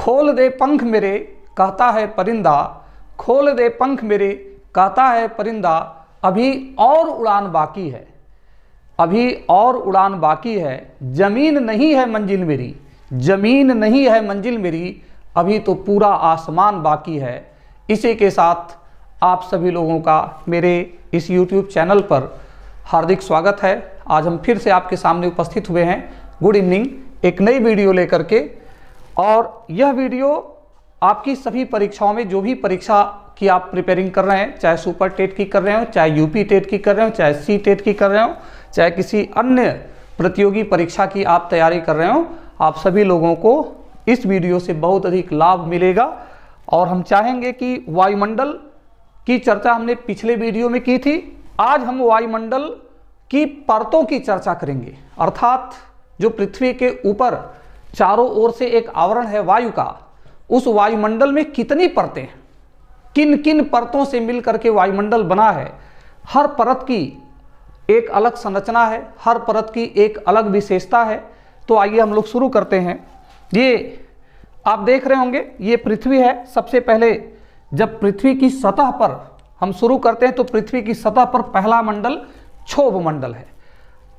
खोल दे पंख मेरे कहता है परिंदा, खोल दे पंख मेरे कहता है परिंदा, अभी और उड़ान बाकी है, अभी और उड़ान बाकी है, जमीन नहीं है मंजिल मेरी, जमीन नहीं है मंजिल मेरी, अभी तो पूरा आसमान बाकी है। इसी के साथ आप सभी लोगों का मेरे इस YouTube चैनल पर हार्दिक स्वागत है। आज हम फिर से आपके सामने उपस्थित हुए हैं गुड इवनिंग एक नई वीडियो लेकर के। और यह वीडियो आपकी सभी परीक्षाओं में, जो भी परीक्षा की आप प्रिपेयरिंग कर रहे हैं, चाहे सुपर टेट की कर रहे हो, चाहे यूपी टेट की कर रहे हो, चाहे सी टेट की कर रहे हो, चाहे किसी अन्य प्रतियोगी परीक्षा की आप तैयारी कर रहे हो, आप सभी लोगों को इस वीडियो से बहुत अधिक लाभ मिलेगा। और हम चाहेंगे कि वायुमंडल की चर्चा हमने पिछले वीडियो में की थी, आज हम वायुमंडल की परतों की चर्चा करेंगे। अर्थात जो पृथ्वी के ऊपर चारों ओर से एक आवरण है वायु का, उस वायुमंडल में कितनी परतें हैं, किन किन परतों से मिलकर के वायुमंडल बना है, हर परत की एक अलग संरचना है, हर परत की एक अलग विशेषता है। तो आइए हम लोग शुरू करते हैं। ये आप देख रहे होंगे, ये पृथ्वी है। सबसे पहले जब पृथ्वी की सतह पर हम शुरू करते हैं तो पृथ्वी की सतह पर पहला मंडल क्षोभ मंडल है।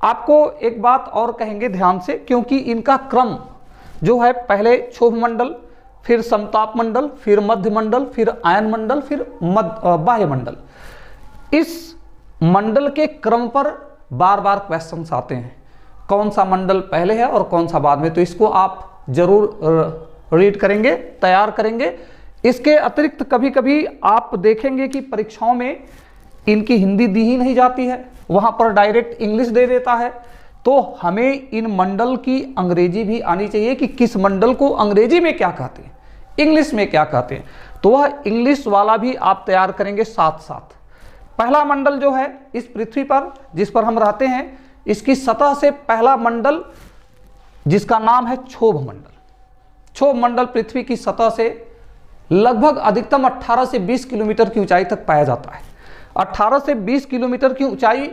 आपको एक बात और कहेंगे ध्यान से, क्योंकि इनका क्रम जो है, पहले क्षोभ मंडल, फिर समताप मंडल, फिर मध्य मंडल, फिर आयन मंडल, फिर बाह्य मंडल। इस मंडल के क्रम पर बार बार क्वेश्चंस आते हैं, कौन सा मंडल पहले है और कौन सा बाद में। तो इसको आप जरूर रीड करेंगे, तैयार करेंगे। इसके अतिरिक्त कभी कभी आप देखेंगे कि परीक्षाओं में इनकी हिंदी दी ही नहीं जाती है, वहाँ पर डायरेक्ट इंग्लिश दे देता है। तो हमें इन मंडल की अंग्रेजी भी आनी चाहिए कि किस मंडल को अंग्रेजी में क्या कहते हैं, इंग्लिश में क्या कहते हैं। तो वह इंग्लिश वाला भी आप तैयार करेंगे साथ साथ। पहला मंडल जो है इस पृथ्वी पर, जिस पर हम रहते हैं, इसकी सतह से पहला मंडल जिसका नाम है क्षोभ मंडल। क्षोभ मंडल पृथ्वी की सतह से लगभग अधिकतम 18 से 20 किलोमीटर की ऊंचाई तक पाया जाता है। 18 से 20 किलोमीटर की ऊंचाई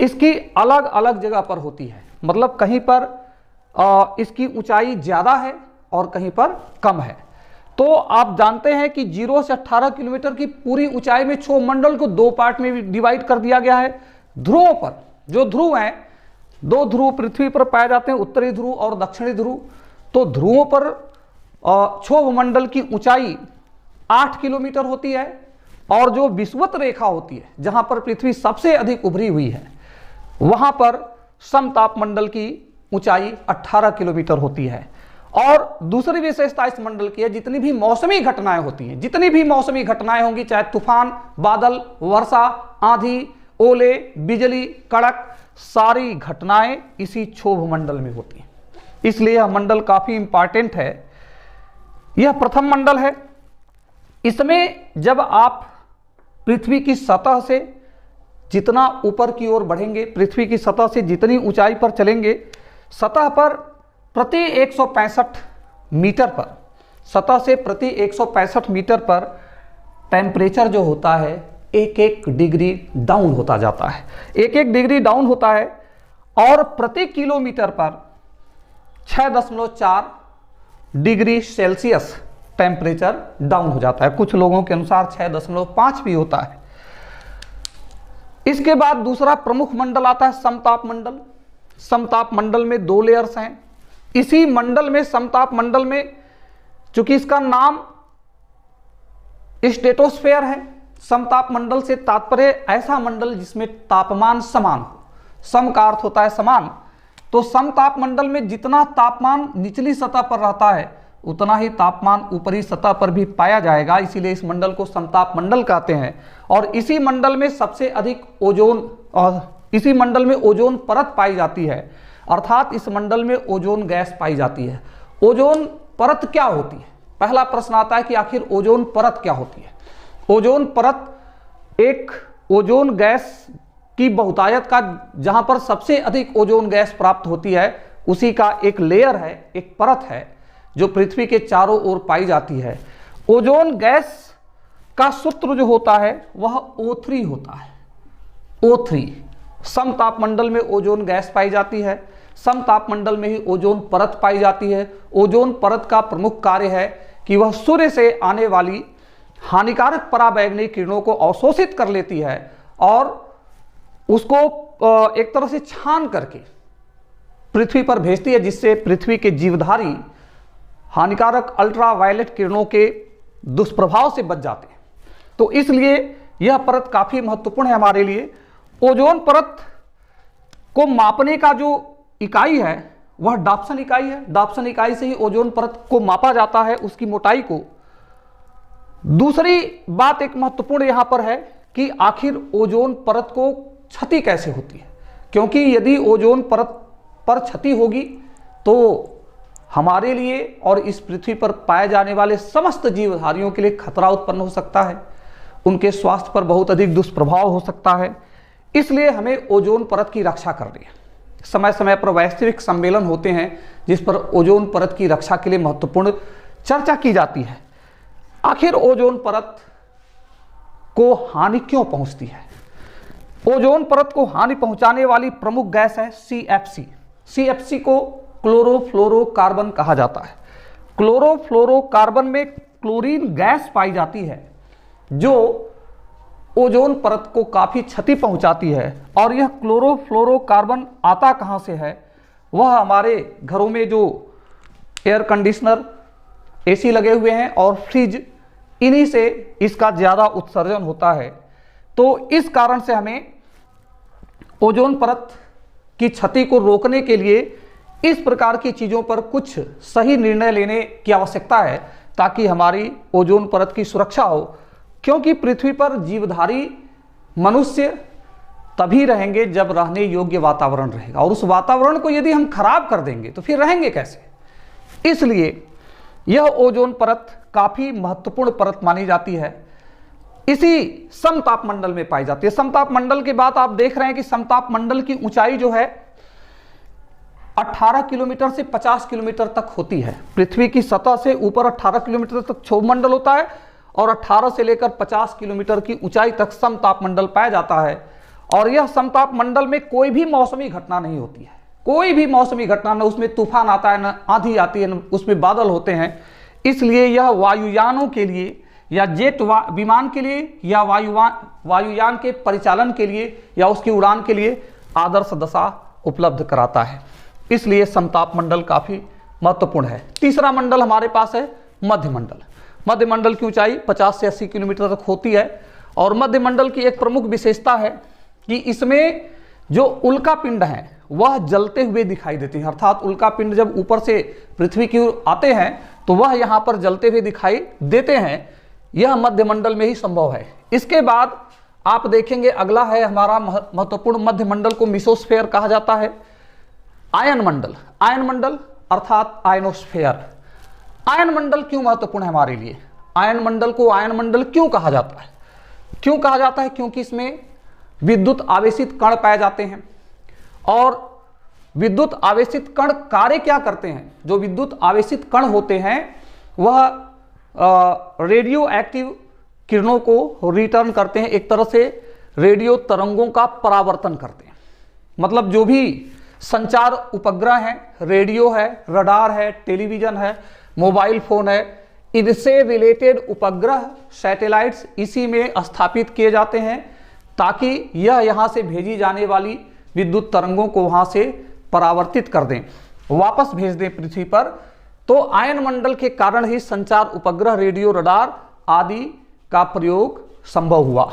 इसकी अलग अलग जगह पर होती है, मतलब कहीं पर इसकी ऊंचाई ज़्यादा है और कहीं पर कम है। तो आप जानते हैं कि 0 से 18 किलोमीटर की पूरी ऊंचाई में क्षोभ मंडल को दो पार्ट में डिवाइड कर दिया गया है। ध्रुवों पर, जो ध्रुव हैं, दो ध्रुव पृथ्वी पर पाए जाते हैं, उत्तरी ध्रुव और दक्षिणी ध्रुव। तो ध्रुवों पर क्षोभ मंडल की ऊंचाई 8 किलोमीटर होती है, और जो विषुवत रेखा होती है, जहां पर पृथ्वी सबसे अधिक उभरी हुई है, वहां पर समताप मंडल की ऊंचाई 18 किलोमीटर होती है। और दूसरी विशेषता इस मंडल की है, जितनी भी मौसमी घटनाएं होती हैं, जितनी भी मौसमी घटनाएं होंगी, चाहे तूफान, बादल, वर्षा, आंधी, ओले, बिजली, कड़क, सारी घटनाएं इसी क्षोभ मंडल में होती हैं। इसलिए यह मंडल काफी इंपॉर्टेंट है। यह प्रथम मंडल है। इसमें जब आप पृथ्वी की सतह से जितना ऊपर की ओर बढ़ेंगे, पृथ्वी की सतह से जितनी ऊंचाई पर चलेंगे, सतह पर प्रति 165 मीटर पर, सतह से प्रति 165 मीटर पर टेम्परेचर जो होता है एक एक डिग्री डाउन होता जाता है, एक एक डिग्री डाउन होता है। और प्रति किलोमीटर पर 6.4 डिग्री सेल्सियस टेम्परेचर डाउन हो जाता है। कुछ लोगों के अनुसार 6.5 भी होता है। इसके बाद दूसरा प्रमुख मंडल आता है समताप मंडल। समताप मंडल में 2 लेयर्स हैं। इसी मंडल में, समताप मंडल में, चूंकि इसका नाम स्ट्रेटोस्फेयर है, समताप मंडल से तात्पर्य ऐसा मंडल जिसमें तापमान समान हो। सम का अर्थ होता है समान। तो समताप मंडल में जितना तापमान निचली सतह पर रहता है, उतना ही तापमान ऊपरी सतह पर भी पाया जाएगा। इसीलिए इस मंडल को समताप मंडल कहते हैं। और इसी मंडल में सबसे अधिक ओजोन, इसी मंडल में ओजोन परत पाई जाती है, अर्थात इस मंडल में ओजोन गैस पाई जाती है। ओजोन परत क्या होती है? पहला प्रश्न आता है कि आखिर ओजोन परत क्या होती है। ओजोन परत एक ओजोन गैस की बहुतायत का, जहां पर सबसे अधिक ओजोन गैस प्राप्त होती है, उसी का एक लेयर है, एक परत है, जो पृथ्वी के चारों ओर पाई जाती है। ओजोन गैस का सूत्र जो होता है वह O3 होता है। O3 समताप मंडल में ओजोन गैस पाई जाती है। समताप मंडल में ही ओजोन परत पाई जाती है। ओजोन परत का प्रमुख कार्य है कि वह सूर्य से आने वाली हानिकारक पराबैंगनी किरणों को अवशोषित कर लेती है और उसको एक तरह से छान करके पृथ्वी पर भेजती है, जिससे पृथ्वी के जीवधारी हानिकारक अल्ट्रावायलेट किरणों के दुष्प्रभाव से बच जाते हैं। तो इसलिए यह परत काफ़ी महत्वपूर्ण है हमारे लिए। ओजोन परत को मापने का जो इकाई है वह डॉप्सन इकाई है। डॉप्सन इकाई से ही ओजोन परत को मापा जाता है, उसकी मोटाई को। दूसरी बात एक महत्वपूर्ण यहां पर है कि आखिर ओजोन परत को क्षति कैसे होती है, क्योंकि यदि ओजोन परत पर क्षति होगी तो हमारे लिए और इस पृथ्वी पर पाए जाने वाले समस्त जीवधारियों के लिए खतरा उत्पन्न हो सकता है, उनके स्वास्थ्य पर बहुत अधिक दुष्प्रभाव हो सकता है। इसलिए हमें ओजोन परत की रक्षा करनी है। समय समय पर वैश्विक सम्मेलन होते हैं जिस पर ओजोन परत की रक्षा के लिए महत्वपूर्ण चर्चा की जाती है। आखिर ओजोन परत को हानि क्यों पहुंचती है? ओजोन परत को हानि पहुंचाने वाली प्रमुख गैस है CFC। CFC को क्लोरोफ्लोरोकार्बन कहा जाता है। क्लोरोफ्लोरोकार्बन में क्लोरीन गैस पाई जाती है जो ओजोन परत को काफ़ी क्षति पहुंचाती है। और यह क्लोरोफ्लोरोकार्बन आता कहाँ से है? वह हमारे घरों में जो एयर कंडीशनर, AC लगे हुए हैं और फ्रिज, इन्हीं से इसका ज़्यादा उत्सर्जन होता है। तो इस कारण से हमें ओजोन परत की क्षति को रोकने के लिए इस प्रकार की चीज़ों पर कुछ सही निर्णय लेने की आवश्यकता है ताकि हमारी ओजोन परत की सुरक्षा हो। क्योंकि पृथ्वी पर जीवधारी मनुष्य तभी रहेंगे जब रहने योग्य वातावरण रहेगा, और उस वातावरण को यदि हम खराब कर देंगे तो फिर रहेंगे कैसे? इसलिए यह ओजोन परत काफ़ी महत्वपूर्ण परत मानी जाती है। इसी समताप मंडल में पाई जाती है। समताप मंडल के बाद आप देख रहे हैं कि समताप मंडल की ऊंचाई जो है 18 किलोमीटर से 50 किलोमीटर तक होती है। पृथ्वी की सतह से ऊपर 18 किलोमीटर तक क्षोभ मंडल होता है और 18 से लेकर 50 किलोमीटर की ऊंचाई तक समताप मंडल पाया जाता है। और यह समताप मंडल में कोई भी मौसमी घटना नहीं होती है। कोई भी मौसमी घटना, न उसमें तूफान आता है, न आंधी आती है, न उसमें बादल होते हैं। इसलिए यह वायुयानों के लिए या जेट विमान के लिए या वायुयान के परिचालन के लिए या उसकी उड़ान के लिए आदर्श दशा उपलब्ध कराता है। इसलिए समताप मंडल काफ़ी महत्वपूर्ण है। तीसरा मंडल हमारे पास है मध्य मंडल। मध्य मंडल की ऊंचाई 50 से 80 किलोमीटर तक होती है। और मध्य मंडल की एक प्रमुख विशेषता है कि इसमें जो उल्का पिंड हैं वह जलते हुए दिखाई देते हैं। अर्थात उल्का पिंड जब ऊपर से पृथ्वी की ओर आते हैं तो वह यहाँ पर जलते हुए दिखाई देते हैं। यह मध्य मंडल में ही संभव है। इसके बाद आप देखेंगे अगला है हमारा महत्वपूर्ण मध्य मंडल को मिसोस्फेयर कहा जाता है। आयन मंडल, आयन मंडल अर्थात आयनोस्फेयर। आयन मंडल क्यों महत्वपूर्ण है हमारे लिए? आयन मंडल को आयन मंडल क्यों कहा जाता है? क्यों कहा जाता है? क्योंकि इसमें विद्युत आवेशित कण पाए जाते हैं। और विद्युत आवेशित कण कार्य क्या करते हैं? जो विद्युत आवेशित कण होते हैं वह रेडियो एक्टिव किरणों को रिटर्न करते हैं। एक तरह से रेडियो तरंगों का परावर्तन करते हैं। मतलब जो भी संचार उपग्रह हैं, रेडियो है, रडार है, टेलीविजन है, मोबाइल फोन है, इनसे रिलेटेड उपग्रह सैटेलाइट्स इसी में स्थापित किए जाते हैं ताकि यह यहाँ से भेजी जाने वाली विद्युत तरंगों को वहाँ से परावर्तित कर दें, वापस भेज दें पृथ्वी पर। तो आयन मंडल के कारण ही संचार उपग्रह, रेडियो, रडार आदि का प्रयोग संभव हुआ।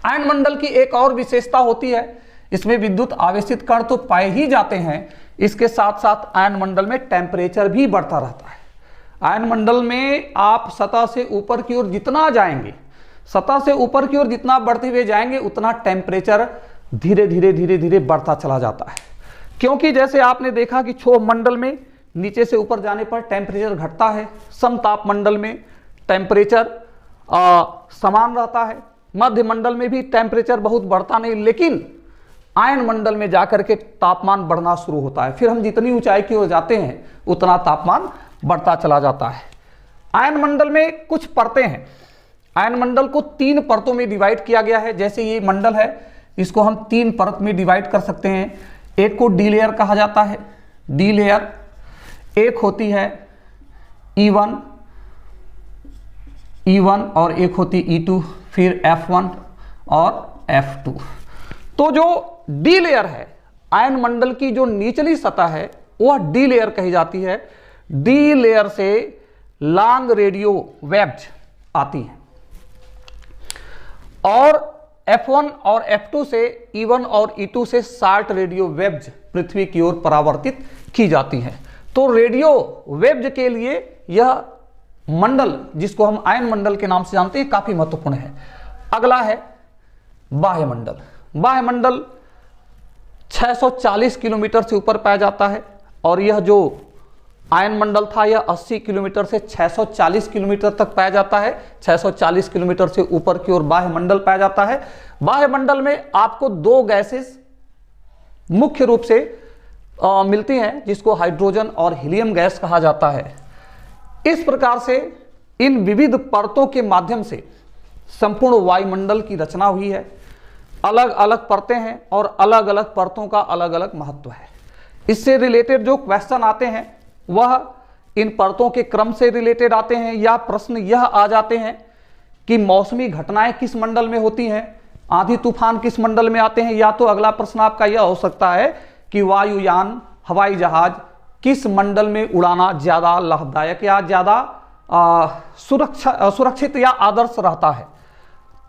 आयन मंडल की एक और विशेषता होती है, इसमें विद्युत आवेशित कण तो पाए ही जाते हैं, इसके साथ साथ आयन मंडल में टेम्परेचर भी बढ़ता रहता है। आयन मंडल में आप सतह से ऊपर की ओर जितना जाएंगे, सतह से ऊपर की ओर जितना बढ़ते हुए जाएंगे उतना टेम्परेचर धीरे धीरे धीरे धीरे बढ़ता चला जाता है। क्योंकि जैसे आपने देखा कि क्षोभ मंडल में नीचे से ऊपर जाने पर टेम्परेचर घटता है, समताप मंडल में टेम्परेचर समान रहता है। मध्य मंडल में भी टेम्परेचर बहुत बढ़ता नहीं, लेकिन आयन मंडल में जाकर के तापमान बढ़ना शुरू होता है। फिर हम जितनी ऊंचाई की ओर जाते हैं उतना तापमान बढ़ता चला जाता है। आयन मंडल में कुछ परतें हैं। आयन मंडल को 3 परतों में डिवाइड किया गया है। जैसे ये मंडल है, इसको हम 3 परत में डिवाइड कर सकते हैं। एक को डी लेयर कहा जाता है, डी लेयर। एक होती है E1 और एक होती E2, फिर F1 और F2। तो जो डी लेयर है, आयन मंडल की जो निचली सतह है वह डी लेयर कही जाती है। डी लेयर से लॉन्ग रेडियो वेव्स आती हैं और F1 और F2 से E1 और E2 से शॉर्ट रेडियो वेव्स पृथ्वी की ओर परावर्तित की जाती हैं। तो रेडियो वेव्स के लिए यह मंडल, जिसको हम आयन मंडल के नाम से जानते हैं, काफी महत्वपूर्ण है। अगला है बाह्य मंडल। बाह्य मंडल 640 किलोमीटर से ऊपर पाया जाता है और यह जो आयन मंडल था यह 80 किलोमीटर से 640 किलोमीटर तक पाया जाता है। 640 किलोमीटर से ऊपर की ओर बाह्य मंडल पाया जाता है। बाह्य मंडल में आपको दो गैसेस मुख्य रूप से मिलती हैं, जिसको हाइड्रोजन और हीलियम गैस कहा जाता है। इस प्रकार से इन विविध परतों के माध्यम से संपूर्ण वायुमंडल की रचना हुई है। अलग अलग परतें हैं और अलग अलग परतों का अलग अलग महत्व है। इससे रिलेटेड जो क्वेश्चन आते हैं वह इन परतों के क्रम से रिलेटेड आते हैं, या प्रश्न यह आ जाते हैं कि मौसमी घटनाएं किस मंडल में होती हैं, आंधी तूफान किस मंडल में आते हैं, या तो अगला प्रश्न आपका यह हो सकता है कि वायुयान, हवाई जहाज किस मंडल में उड़ाना ज्यादा लाभदायक या ज्यादा सुरक्षित या आदर्श रहता है।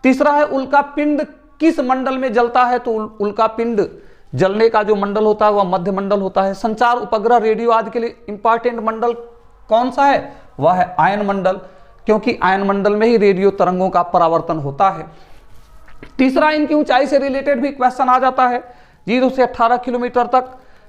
तीसरा है उल्का पिंड किस मंडल में जलता है, तो उल्का पिंड जलने का जो मंडल होता है वह मध्य मंडल होता है। संचार उपग्रह रेडियो आदि के लिए इंपॉर्टेंट मंडल कौन सा है, वह है आयन मंडल, क्योंकि आयन मंडल में ही रेडियो तरंगों का परावर्तन होता है। तीसरा, इनकी ऊंचाई से रिलेटेड भी क्वेश्चन आ जाता है। 0 से 18 किलोमीटर तक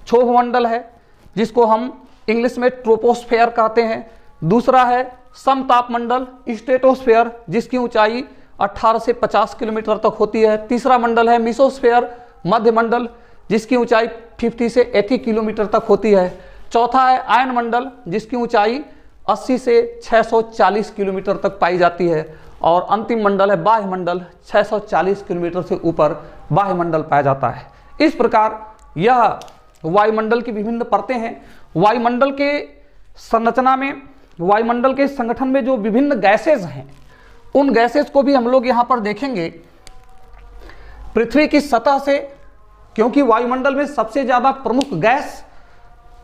क्षोभ मंडल है, जिसको हम इंग्लिश में ट्रोपोस्फेयर कहते हैं। दूसरा है समताप मंडल, स्ट्रेटोस्फेयर, जिसकी ऊंचाई 18 से 50 किलोमीटर तक होती है। तीसरा मंडल है मीसोस्फेयर, मध्य मंडल, जिसकी ऊंचाई 50 से 80 किलोमीटर तक होती है। चौथा है आयन मंडल, जिसकी ऊंचाई 80 से 640 किलोमीटर तक पाई जाती है। और अंतिम मंडल है बाह्य मंडल, 640 किलोमीटर से ऊपर बाह्य मंडल पाया जाता है। इस प्रकार यह वायुमंडल की विभिन्न परतें हैं। वायुमंडल के संरचना में, वायुमंडल के संगठन में जो विभिन्न गैसेज हैं, उन गैसेज को भी हम लोग यहाँ पर देखेंगे। पृथ्वी की सतह से, क्योंकि वायुमंडल में सबसे ज्यादा प्रमुख गैस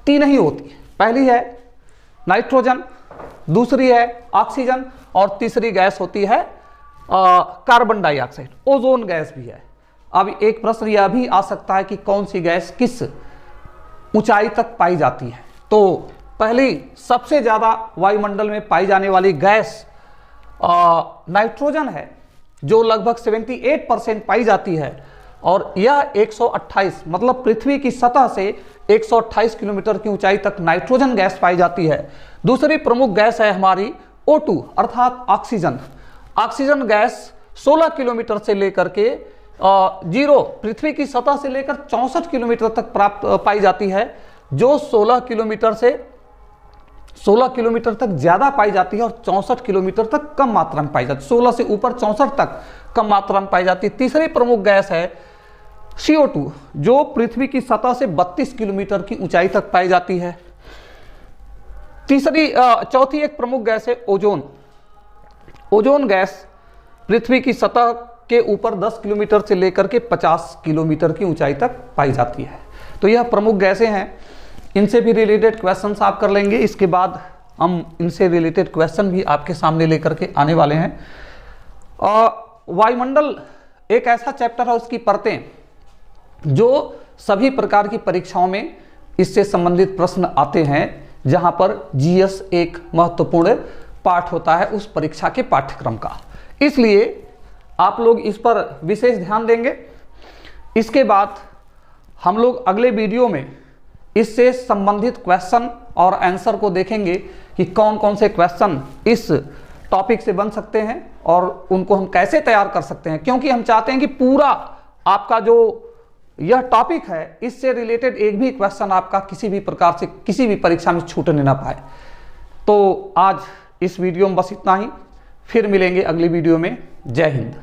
3 ही होती है। पहली है नाइट्रोजन, दूसरी है ऑक्सीजन और तीसरी गैस होती है कार्बन डाइऑक्साइड। ओजोन गैस भी है। अब एक प्रश्न यह भी आ सकता है कि कौन सी गैस किस ऊंचाई तक पाई जाती है। तो पहली सबसे ज्यादा वायुमंडल में पाई जाने वाली गैस नाइट्रोजन है, जो लगभग 78% पाई जाती है और यह 128, मतलब पृथ्वी की सतह से 128 किलोमीटर की ऊंचाई तक नाइट्रोजन गैस पाई जाती है। दूसरी प्रमुख गैस है हमारी O2 अर्थात ऑक्सीजन। ऑक्सीजन गैस 16 किलोमीटर से लेकर के पृथ्वी की सतह से लेकर 64 किलोमीटर तक प्राप्त पाई जाती है, जो 16 किलोमीटर तक ज्यादा पाई जाती है और 64 किलोमीटर तक कम मात्रा में पाई जाती है। 16 से ऊपर 64 तक कम मात्रा में पाई जाती है। तीसरी प्रमुख गैस है CO2, जो पृथ्वी की सतह से 32 किलोमीटर की ऊंचाई तक पाई जाती है। चौथी एक प्रमुख गैस है ओजोन। ओजोन गैस पृथ्वी की सतह के ऊपर 10 किलोमीटर से लेकर के 50 किलोमीटर की ऊंचाई तक पाई जाती है। तो यह प्रमुख गैसें हैं। इनसे भी रिलेटेड क्वेश्चंस आप कर लेंगे। इसके बाद हम इनसे रिलेटेड क्वेश्चन भी आपके सामने लेकर के आने वाले हैं। वायुमंडल एक ऐसा चैप्टर है, उसकी परतें, जो सभी प्रकार की परीक्षाओं में इससे संबंधित प्रश्न आते हैं, जहां पर जीएस एक महत्वपूर्ण पाठ होता है उस परीक्षा के पाठ्यक्रम का। इसलिए आप लोग इस पर विशेष ध्यान देंगे। इसके बाद हम लोग अगले वीडियो में इससे संबंधित क्वेश्चन और आंसर को देखेंगे कि कौन कौन से क्वेश्चन इस टॉपिक से बन सकते हैं और उनको हम कैसे तैयार कर सकते हैं, क्योंकि हम चाहते हैं कि पूरा आपका जो यह टॉपिक है, इससे रिलेटेड एक भी क्वेश्चन आपका किसी भी प्रकार से किसी भी परीक्षा में छूटने ना पाए। तो आज इस वीडियो में बस इतना ही, फिर मिलेंगे अगली वीडियो में। जय हिंद।